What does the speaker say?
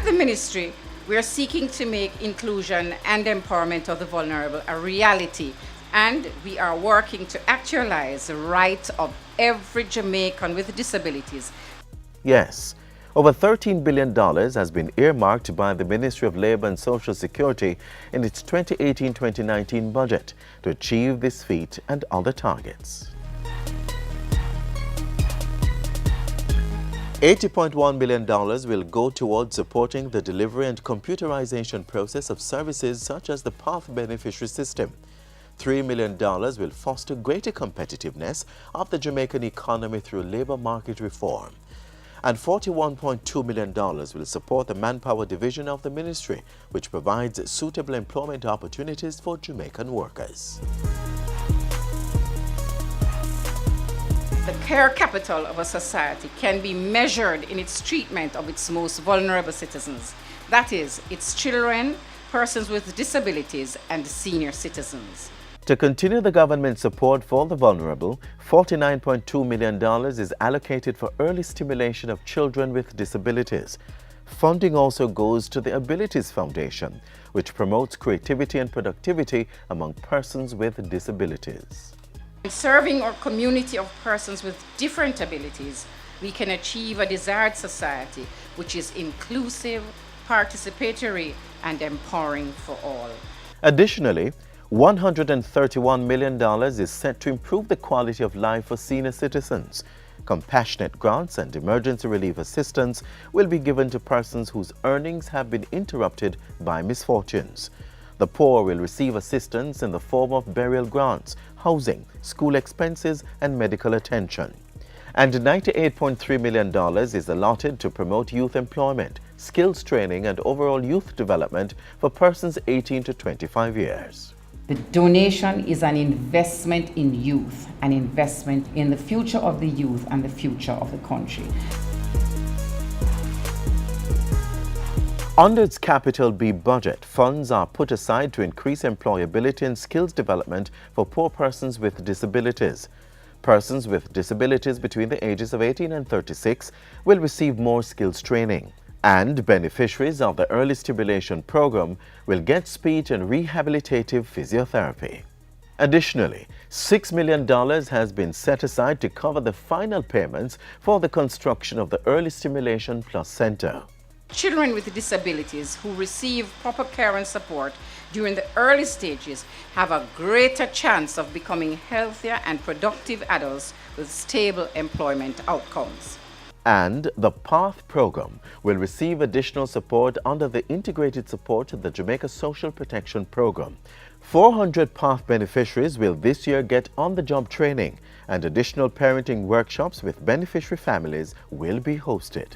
At the ministry, we are seeking to make inclusion and empowerment of the vulnerable a reality, and we are working to actualize the right of every Jamaican with disabilities. Yes, over $13 billion has been earmarked by the Ministry of Labour and Social Security in its 2018-2019 budget to achieve this feat and other targets. $80.1 million will go towards supporting the delivery and computerization process of services such as the Path Beneficiary System. $3 million will foster greater competitiveness of the Jamaican economy through labor market reform. And $41.2 million will support the manpower division of the ministry, which provides suitable employment opportunities for Jamaican workers. The care capital of a society can be measured in its treatment of its most vulnerable citizens. That is, its children, persons with disabilities, and senior citizens. To continue the government support for the vulnerable, $49.2 million is allocated for early stimulation of children with disabilities. Funding also goes to the Abilities Foundation, which promotes creativity and productivity among persons with disabilities. In serving our community of persons with different abilities, we can achieve a desired society which is inclusive, participatory, and empowering for all. Additionally, $131 million is set to improve the quality of life for senior citizens. Compassionate grants and emergency relief assistance will be given to persons whose earnings have been interrupted by misfortunes. The poor will receive assistance in the form of burial grants, housing, school expenses, and medical attention. And $98.3 million is allotted to promote youth employment, skills training, and overall youth development for persons 18 to 25 years. The donation is an investment in youth, an investment in the future of the youth and the future of the country. Under its Capital B budget, funds are put aside to increase employability and skills development for poor persons with disabilities. Persons with disabilities between the ages of 18 and 36 will receive more skills training. And beneficiaries of the Early Stimulation Program will get speech and rehabilitative physiotherapy. Additionally, $6 million has been set aside to cover the final payments for the construction of the Early Stimulation Plus Center. Children with disabilities who receive proper care and support during the early stages have a greater chance of becoming healthier and productive adults with stable employment outcomes. And the PATH program will receive additional support under the Integrated Support to the Jamaica Social Protection Program. 400 PATH beneficiaries will this year get on-the-job training, and additional parenting workshops with beneficiary families will be hosted.